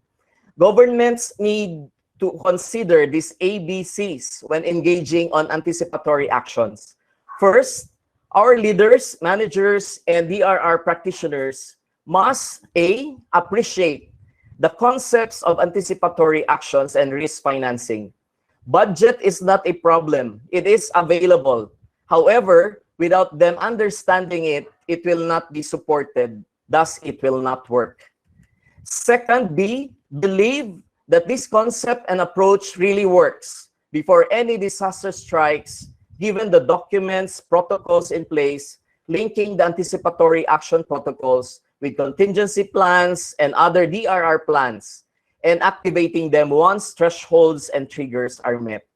Governments need to consider these ABCs when engaging on anticipatory actions. First, our leaders, managers, and DRR practitioners must A, appreciate the concepts of anticipatory actions and risk financing. Budget is not a problem. It is available. However, without them understanding it, it will not be supported. Thus, it will not work. Second, B, believe that this concept and approach really works before any disaster strikes, given the documents, protocols in place, linking the anticipatory action protocols with contingency plans and other DRR plans, and activating them once thresholds and triggers are met.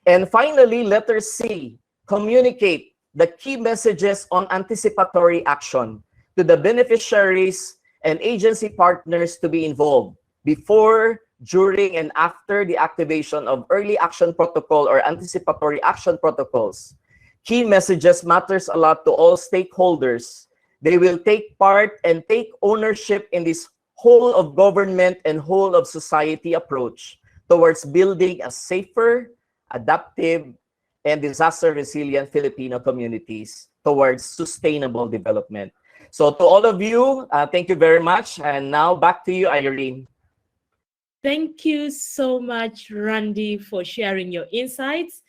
And finally, letter C, communicate the key messages on anticipatory action to the beneficiaries and agency partners to be involved before, during, and after the activation of early action protocol or anticipatory action protocols. Key messages matters a lot to all stakeholders. They will take part and take ownership in this whole of government and whole of society approach towards building a safer, adaptive, and disaster resilient Filipino communities towards sustainable development. So to all of you, thank you very much. And now back to you, Irene. Thank you so much, Randy, for sharing your insights.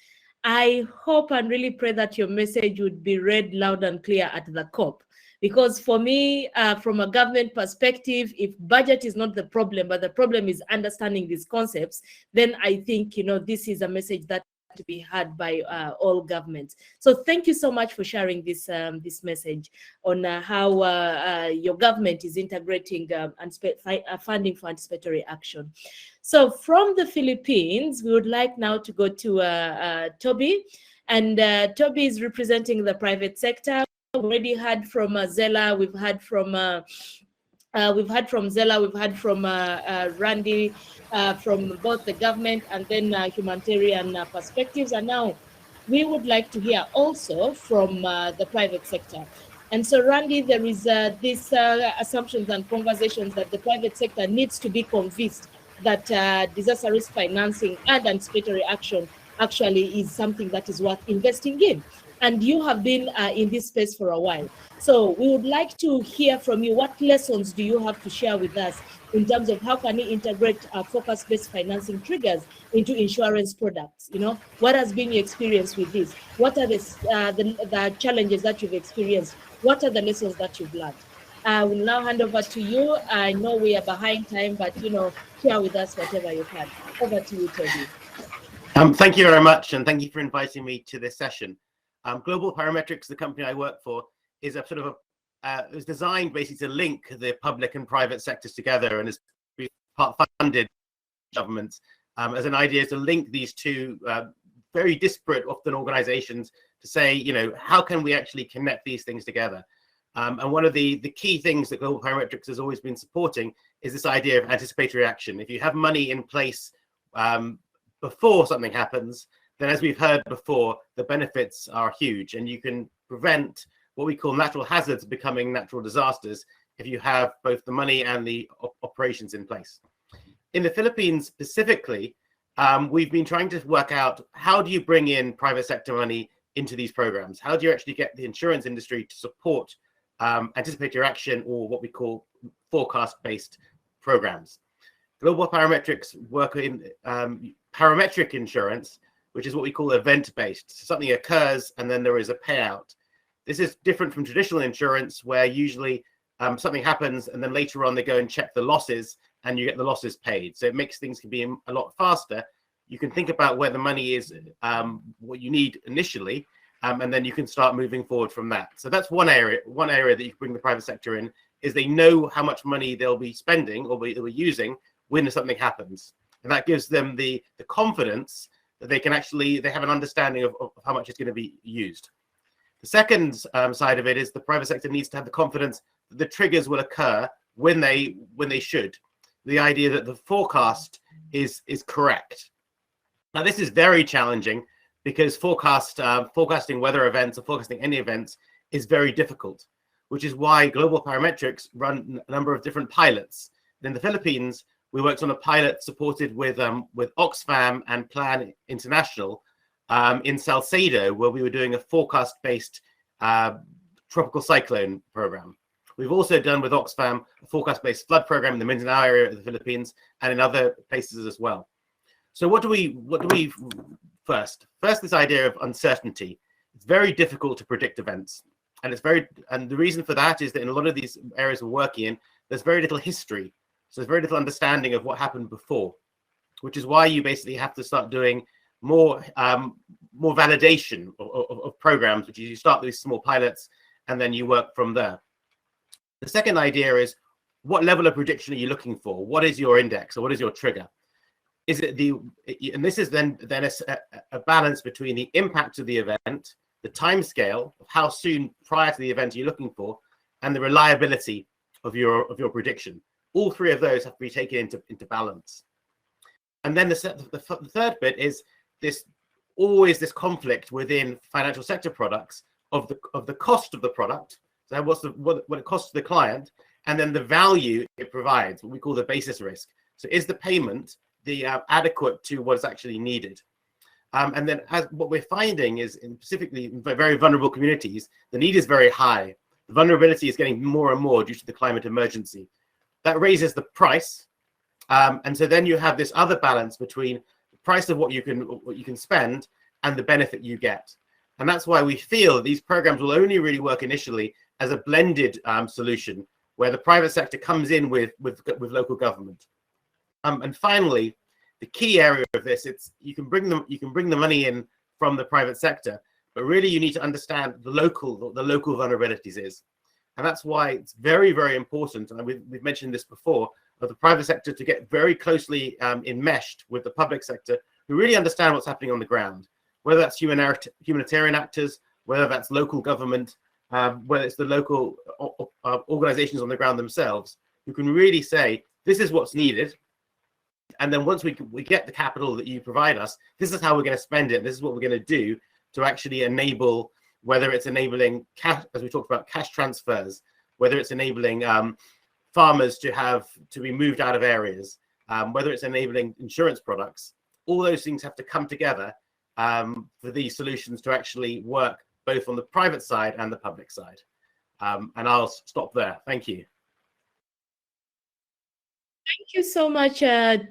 I hope and really pray that your message would be read loud and clear at the COP. Because for me, from a government perspective, if budget is not the problem, but the problem is understanding these concepts, then I think, this is a message that to be heard by all governments. So thank you so much for sharing this this message on how your government is integrating funding for anticipatory action. So from the Philippines, we would like now to go to Toby, and Toby is representing the private sector. We already heard from Zella, we've heard from Zella, we've heard from Randy, from both the government and then humanitarian perspectives. And now we would like to hear also from the private sector. And so, Randy, there is these assumptions and conversations that the private sector needs to be convinced that disaster risk financing and anticipatory action actually is something that is worth investing in. And you have been in this space for a while. So we would like to hear from you. What lessons do you have to share with us in terms of how can we integrate focus-based financing triggers into insurance products? What has been your experience with this? What are the challenges that you've experienced? What are the lessons that you've learned? I will now hand over to you. I know we are behind time, but share with us whatever you can. Over to you, Toby. Thank you very much, and thank you for inviting me to this session. Global Parametrics, the company I work for, is a sort of is designed basically to link the public and private sectors together, and is part-funded governments as an idea to link these two very disparate, often organizations, to say, how can we actually connect these things together? And one of the key things that Global Parametrics has always been supporting is this idea of anticipatory action. If you have money in place before something happens, then as we've heard before, the benefits are huge, and you can prevent what we call natural hazards becoming natural disasters if you have both the money and the operations in place. In the Philippines specifically, we've been trying to work out, how do you bring in private sector money into these programs? How do you actually get the insurance industry to support anticipatory action, or what we call forecast-based programs? Global Parametrics work in parametric insurance, which is what we call event-based. So something occurs and then there is a payout. This is different from traditional insurance, where usually something happens, and then later on they go and check the losses, and you get the losses paid. So it makes things can be a lot faster. You can think about where the money is, what you need initially, and then you can start moving forward from that. So that's one area that you can bring the private sector in, is they know how much money they'll be spending or they'll be using when something happens. And that gives them the confidence that they can actually, they have an understanding of how much it's going to be used. The second side of it is the private sector needs to have the confidence that the triggers will occur when they should. The idea that the forecast is correct. Now, this is very challenging because forecasting weather events or forecasting any events is very difficult, which is why Global Parametrics run a number of different pilots. In the Philippines, we worked on a pilot supported with Oxfam and Plan International in Salcedo, where we were doing a forecast-based tropical cyclone program. We've also done with Oxfam a forecast-based flood program in the Mindanao area of the Philippines and in other places as well. So what do we first this idea of uncertainty. It's very difficult to predict events, and the reason for that is that in a lot of these areas we're working in, there's very little history. So there's very little understanding of what happened before, which is why you basically have to start doing more validation of programs, which is you start these small pilots and then you work from there. The second idea is, what level of prediction are you looking for? What is your index, or what is your trigger? Is it and this is then a balance between the impact of the event, the time scale of how soon prior to the event you're looking for, and the reliability of your prediction. All three of those have to be taken into balance. And then the third bit is always this conflict within financial sector products of the cost of the product. So what it costs the client, and then the value it provides, what we call the basis risk. So is the payment adequate to what is actually needed? And then what we're finding is, specifically in very vulnerable communities, the need is very high. The vulnerability is getting more and more due to the climate emergency. That raises the price. And so then you have this other balance between the price of what you can spend and the benefit you get. And that's why we feel that these programs will only really work initially as a blended solution, where the private sector comes in with local government. And finally, the key area of this, you can bring the money in from the private sector, but really you need to understand the local vulnerabilities is. And that's why it's very, very important, and we've mentioned this before, of the private sector to get very closely enmeshed with the public sector, who really understand what's happening on the ground, whether that's humanitarian actors, whether that's local government, whether it's the local organizations on the ground themselves, who can really say, this is what's needed. And then once we get the capital that you provide us, this is how we're going to spend it. This is what we're going to do to actually enable, whether it's enabling cash, as we talked about, cash transfers, whether it's enabling farmers to be moved out of areas, whether it's enabling insurance products. All those things have to come together for these solutions to actually work both on the private side and the public side. And I'll stop there. Thank you. Thank you so much,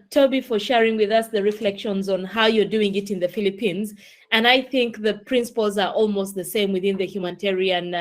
Toby, for sharing with us the reflections on how you're doing it in the Philippines. And I think the principles are almost the same within the humanitarian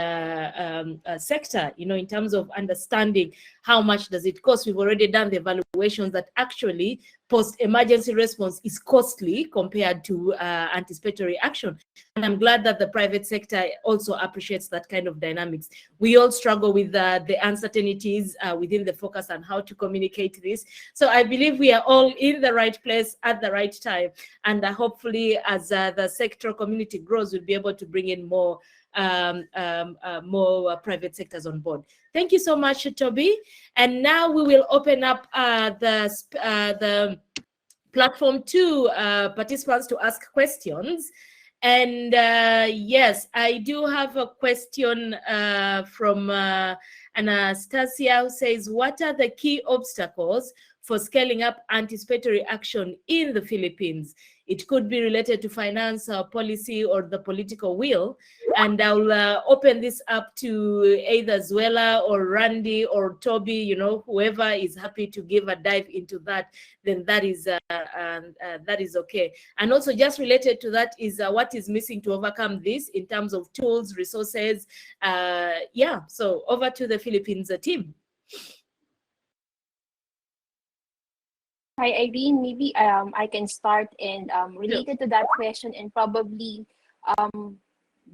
sector, in terms of understanding how much does it cost. We've already done the evaluations that actually post-emergency response is costly compared to anticipatory action. And I'm glad that the private sector also appreciates that kind of dynamics. We all struggle with the uncertainties within the focus and how to communicate this. So I believe we are all in the right place at the right time. And hopefully, as the sector community grows, we'll be able to bring in more private sectors on board. Thank you so much, Toby. And now we will open up the platform to participants to ask questions. And yes, I do have a question from Anastasia, who says, what are the key obstacles for scaling up anticipatory action in the Philippines? It could be related to finance, policy, or the political will. And I'll open this up to either Ruzzella or Randy or Toby, you know, whoever is happy to give a dive into that, then that is okay. And also just related to that is what is missing to overcome this in terms of tools, resources. Yeah, so over to the Philippines team. Hi, Irene. Maybe I can start, and related to that question, and probably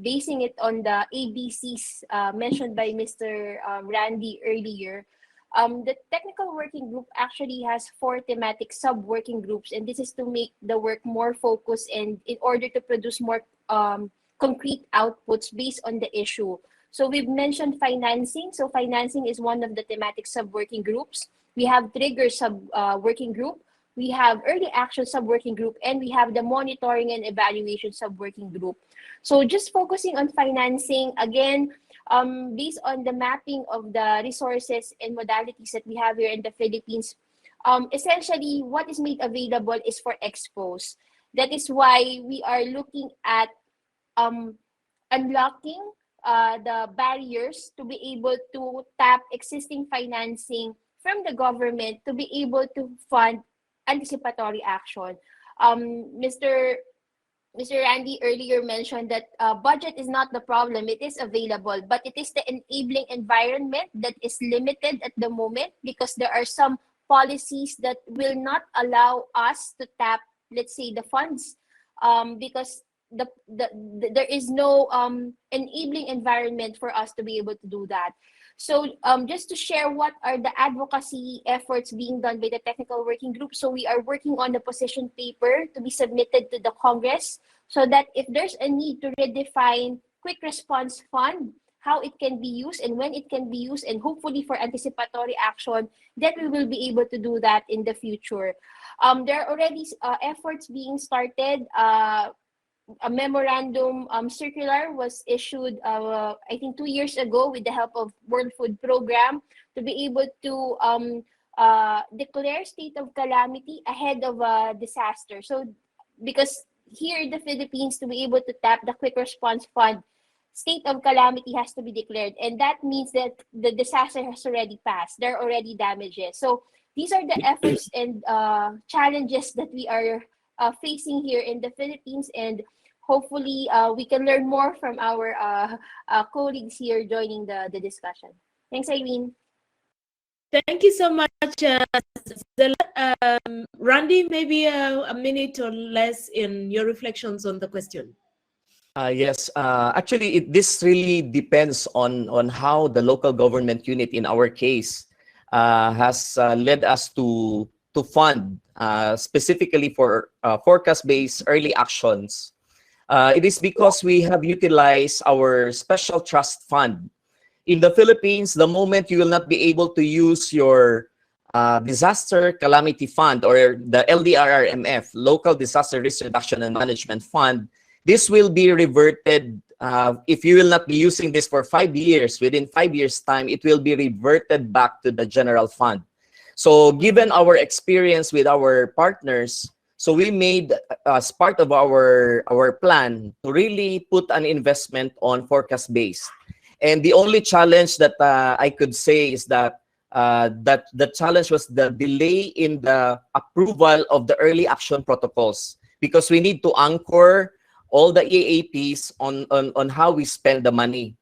basing it on the ABCs mentioned by Mr. Randy earlier. The technical working group actually has 4 thematic sub-working groups, and this is to make the work more focused and in order to produce more concrete outputs based on the issue. So we've mentioned financing. So financing is one of the thematic sub-working groups. We have trigger sub-working group. We have early action sub-working group, and we have the monitoring and evaluation sub-working group. So just focusing on financing, again, based on the mapping of the resources and modalities that we have here in the Philippines, essentially what is made available is for expos. That is why we are looking at unlocking the barriers to be able to tap existing financing from the government to be able to fund anticipatory action. Mr. Randy earlier mentioned that budget is not the problem, it is available, but it is the enabling environment that is limited at the moment because there are some policies that will not allow us to tap, let's say, the funds because there is no enabling environment for us to be able to do that. So just to share what are the advocacy efforts being done by the technical working group. So we are working on the position paper to be submitted to the Congress so that if there's a need to redefine quick response fund, how it can be used and when it can be used, and hopefully for anticipatory action, that we will be able to do that in the future. There are already efforts being started. A memorandum circular was issued, I think 2 years ago with the help of World Food Program to be able to declare state of calamity ahead of a disaster. So because here in the Philippines, to be able to tap the quick response fund, state of calamity has to be declared. And that means that the disaster has already passed. There are already damages. So these are the efforts and challenges that we are facing here in the Philippines, and hopefully we can learn more from our colleagues here joining the discussion. Thanks, Irene. Thank you so much, Randy. Maybe a minute or less in your reflections on the question. Yes, actually, this really depends on how the local government unit, in our case, has led us to fund specifically for forecast-based early actions. It is because we have utilized our special trust fund. In the Philippines, the moment you will not be able to use your disaster calamity fund or the LDRRMF, Local Disaster Risk Reduction and Management Fund, this will be reverted. If you will not be using this for 5 years, within 5 years' time, it will be reverted back to the general fund. So given our experience with our partners, so we made as part of our plan to really put an investment on forecast-based. And the only challenge that I could say is that the challenge was the delay in the approval of the early action protocols, because we need to anchor all the EAPs on how we spend the money.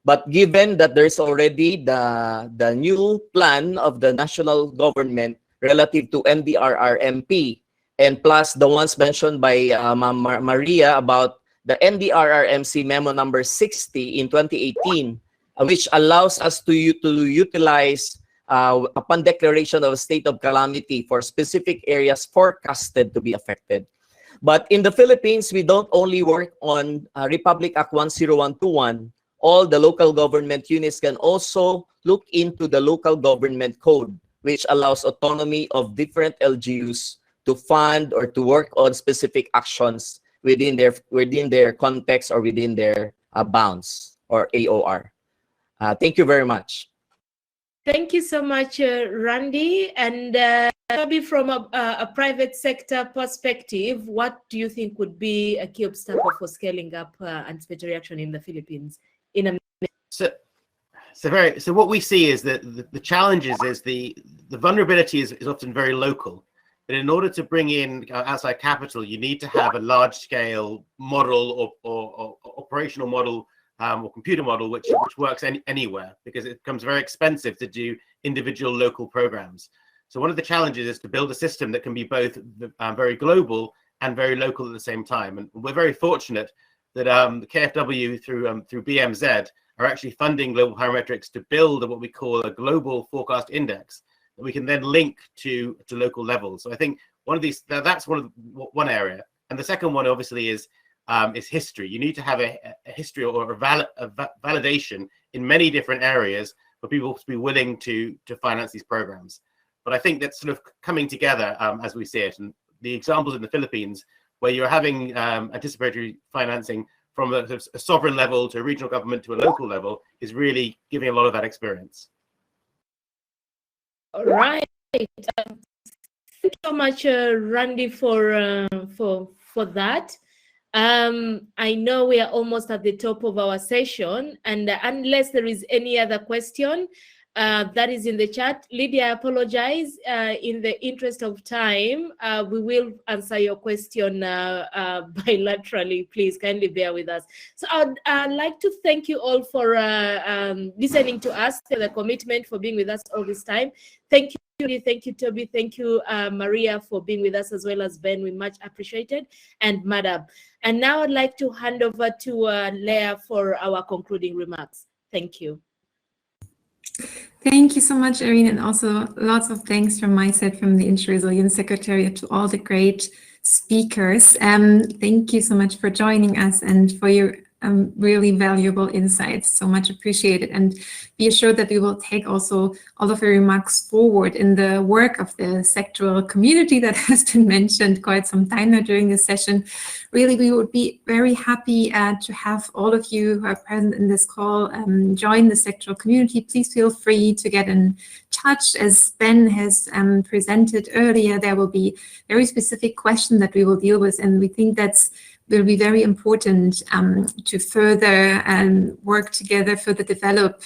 But given that there's already the new plan of the national government relative to NDRRMP, and plus the ones mentioned by Maria about the NDRRMC memo number 60 in 2018, which allows us to utilize upon declaration of a state of calamity for specific areas forecasted to be affected. But in the Philippines, we don't only work on Republic Act 10121. All the local government units can also look into the local government code, which allows autonomy of different LGUs to fund or to work on specific actions within their context or within their bounds or AOR. Thank you very much. Thank you so much, Randy. And Toby, from a private sector perspective, what do you think would be a key obstacle for scaling up anticipatory action in the Philippines? So what we see is that the challenges is the vulnerability is often very local. But in order to bring in outside capital, you need to have a large-scale model or operational model or computer model which works anywhere, because it becomes very expensive to do individual local programs. So one of the challenges is to build a system that can be both very global and very local at the same time. And we're very fortunate that the KfW through BMZ are actually funding Global Parametrics to build what we call a global forecast index that we can then link to local levels. So I think that's one area. And the second one obviously is history. You need to have a history or a validation in many different areas for people to be willing to finance these programs. But I think that's sort of coming together as we see it. And the examples in the Philippines where you're having anticipatory financing from a sovereign level to a regional government to a local level is really giving a lot of that experience. All right. Thank you so much, Randy, for that. I know we are almost at the top of our session, and unless there is any other question that is in the chat, Lydia, I apologize. In the interest of time, we will answer your question bilaterally. Please kindly bear with us. So I'd like to thank you all for listening to us, for the commitment, for being with us all this time. Thank you, thank you, Toby, thank you, Maria, for being with us, as well as Ben. We much appreciated, and Madhab. And now I'd like to hand over to Leah for our concluding remarks. Thank you. Thank you so much, Irene, and also lots of thanks from my side, from the Inter-Resilience Secretariat, to all the great speakers. Thank you so much for joining us and for your really valuable insights. So much appreciated, and be assured that we will take also all of your remarks forward in the work of the sectoral community that has been mentioned quite some time now during this session. Really, we would be very happy to have all of you who are present in this call join the sectoral community. Please feel free to get in touch. As Ben has presented earlier, there will be very specific questions that we will deal with, and we think will be very important to further work together, further develop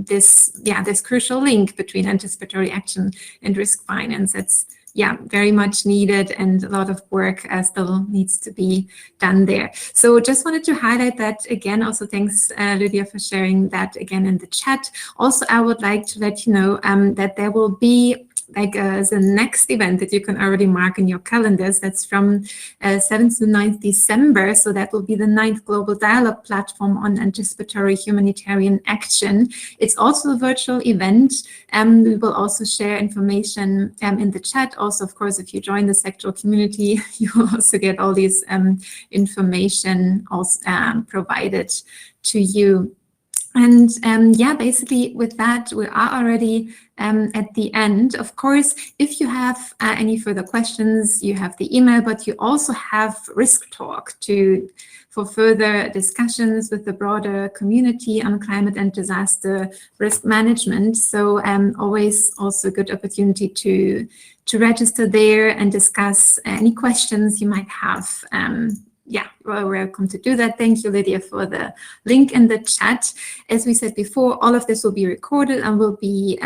this crucial link between anticipatory action and risk finance. It's very much needed, and a lot of work still needs to be done there. So just wanted to highlight that again. Also, thanks Lydia for sharing that again in the chat. Also, I would like to let you know that there will be the next event that you can already mark in your calendars. That's from 7th to 9th December. So that will be the 9th Global Dialogue Platform on Anticipatory Humanitarian Action. It's also a virtual event. We will also share information in the chat. Also, of course, if you join the sectoral community, you will also get all these information also provided to you. And basically with that, we are already at the end. Of course, if you have any further questions, you have the email, but you also have Risk Talk for further discussions with the broader community on climate and disaster risk management. So always also a good opportunity to register there and discuss any questions you might have. You're welcome to do that. Thank you, Lydia, for the link in the chat. As we said before, all of this will be recorded and will be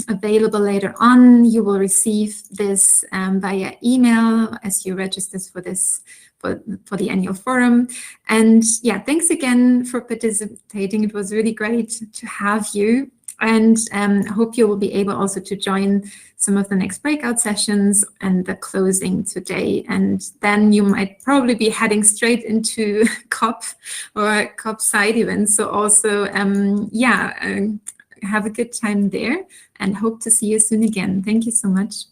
available later on. You will receive this via email as you register for this, for the annual forum. And thanks again for participating. It was really great to have you. And I hope you will be able also to join some of the next breakout sessions and the closing today. And then you might probably be heading straight into COP or COP side events. So also, have a good time there, and hope to see you soon again. Thank you so much.